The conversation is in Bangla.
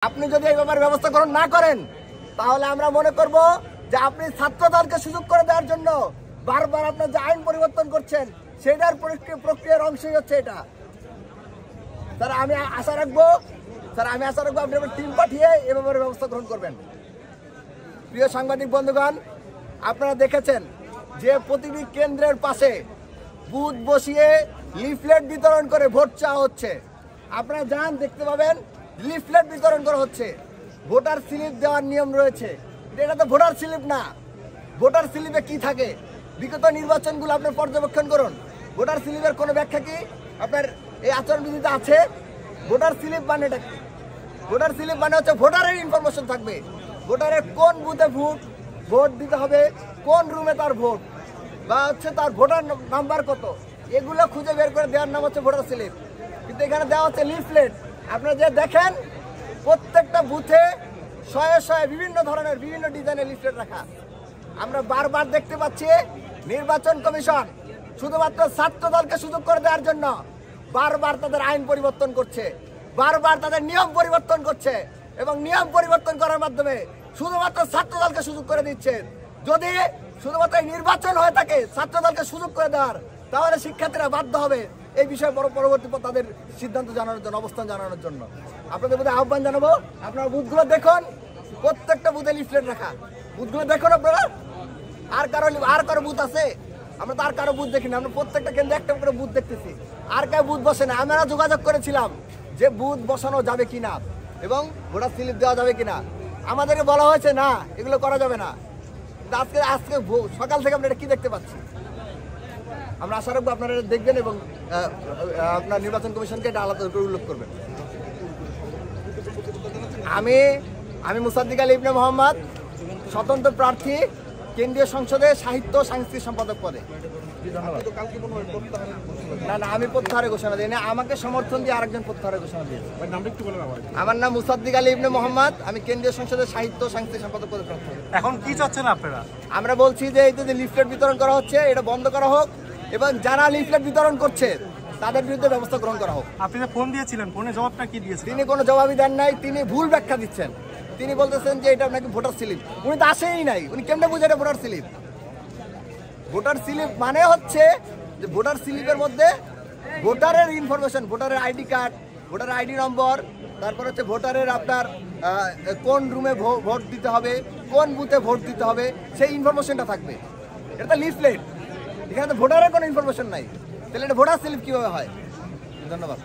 আপনি যদি এই ব্যাপারে ব্যবস্থা গ্রহণ না করেন তাহলে আমরা মনে করব যে আপনি ছাত্রদলকে সুযোগ করে দেওয়ার জন্য বারবার আপনার যে আইন পরিবর্তন করছেন সেটার প্রক্রিয়ার অংশই হচ্ছে এটা। স্যার আমি আশা রাখবো আপনি টিম পাঠিয়ে এ ব্যাপারে ব্যবস্থা গ্রহণ করবেন। প্রিয় সাংবাদিক বন্ধুগণ, আপনারা দেখেছেন যে প্রতিটি কেন্দ্রের পাশে বুথ বসিয়ে লিফলেট বিতরণ করে ভোট চাওয়া হচ্ছে। আপনারা যান দেখতে পাবেন লিফলেট বিতরণ করা হচ্ছে। ভোটার স্লিপ দেওয়ার নিয়ম রয়েছে, এটা তো ভোটার স্লিপ না। ভোটার স্লিপে কি থাকে বিগত নির্বাচনগুলো আপনি পর্যবেক্ষণ করুন। ভোটার স্লিপের কোনো ব্যাখ্যা কি আপনার এই আচরণবিধিতে আছে? ভোটার স্লিপ মানে এটা কি? ভোটার স্লিপ মানে হচ্ছে ভোটারের ইনফরমেশন থাকবে, ভোটারের কোন বুথে ভোট দিতে হবে, কোন রুমে তার ভোট, বা হচ্ছে তার ভোটার নাম্বার কত, এগুলো খুঁজে বের করে দেওয়ার নাম হচ্ছে ভোটার স্লিপ। কিন্তু এখানে দেওয়া হচ্ছে লিফলেট। আপনারা যে দেখেন প্রত্যেকটা বুথে শয়ে শয়ে বিভিন্ন ধরনের বিভিন্ন ডিজাইনের লিফলেট রাখা। আমরা বারবার দেখতে পাচ্ছি নির্বাচন কমিশন শুধুমাত্র ছাত্র দলকে সুযোগ করে দেওয়ার জন্য বারবার তাদের আইন পরিবর্তন করছে, বারবার তাদের নিয়ম পরিবর্তন করছে, এবং নিয়ম পরিবর্তন করার মাধ্যমে শুধুমাত্র ছাত্র দলকে সুযোগ করে দিচ্ছে। যদি শুধুমাত্র নির্বাচন হয়ে থাকে ছাত্র দলকে সুযোগ করে দেওয়ার, তাহলে শিক্ষার্থীরা বাধ্য হবে এই বিষয়ে পরবর্তী তাদের সিদ্ধান্ত জানানোর জন্য, অবস্থান জানানোর জন্য। আপনাদের বুথে আহ্বান জানাবো, আপনারা বুথগুলো দেখুন, প্রত্যেকটা বুথে লিফলেট রাখা। বুথগুলো দেখুন আপনারা। আর কারো বুথ আছে? আমরা তো আর কারো বুথ দেখিনি। আমরা প্রত্যেকটা কেন্দ্রে একটা করে বুথ দেখতেছি, আর কারো বুথ বসে না। আমরা যোগাযোগ করেছিলাম যে বুথ বসানো যাবে কিনা এবং ভোটার স্লিপ দেওয়া যাবে কিনা। আমাদেরকে বলা হয়েছে না, এগুলো করা যাবে না। আজকে সকাল থেকে আমরা এটা কি দেখতে পাচ্ছি। আমরা আশা রাখবো আপনারা দেখবেন এবং আপনার নির্বাচন কমিশনকে এটা আলাদা করে উল্লেখ করবেন। আমি মুসাদ্দিক আলী ইবনে মোহাম্মদ, স্বতন্ত্র প্রার্থী, কেন্দ্রীয় সংসদে সাহিত্য সাংস্কৃতিক সম্পাদক পদে। না, আমি প্রত্যাহারের ঘোষণা দিই না, আমাকে সমর্থন দিয়ে আরেকজন প্রত্যাহারের ঘোষণা দিয়েছে। আমার নাম মুসাদ্দিক আলী ইবনে মোহাম্মদ, আমি কেন্দ্রীয় সংসদের সাহিত্য সাংস্কৃতিক সম্পাদক পদে প্রার্থী। এখন কি চাচ্ছেন আপনারা? আমরা বলছি যে এই যে লিফলেট বিতরণ করা হচ্ছে এটা বন্ধ করা হোক, এবং যারা লিফলেট বিতরণ করছে তাদের বিরুদ্ধে ব্যবস্থা গ্রহণ করা হোক। আপনি যে ফোন দিয়েছিলেন, ফোনে জবাবটা কি দিয়েছেন? তিনি কোনো জবাবই দেন নাই, তিনি ভুল ব্যাখ্যা দিচ্ছেন। তিনি বলতেছেন যে এটা নাকি ভোটার স্লিপ। উনি তো আসেই নাই, উনি কেমনে বুঝে এটা ভোটার স্লিপ? ভোটার স্লিপ মানে হচ্ছে যে ভোটার স্লিপের মধ্যে ভোটারের ইনফরমেশন, ভোটারের আইডি কার্ড, ভোটারের আইডি নম্বর, তারপর হচ্ছে ভোটারের আপনার কোন রুমে ভোট দিতে হবে, কোন বুথে ভোট দিতে হবে, সেই ইনফরমেশনটা থাকবে। এটা লিফলেট, এখানে তো ভোটারের কোনো ইনফরমেশন নাই, তাহলে এটা ভোটার স্লিপ কিভাবে হয়? ধন্যবাদ।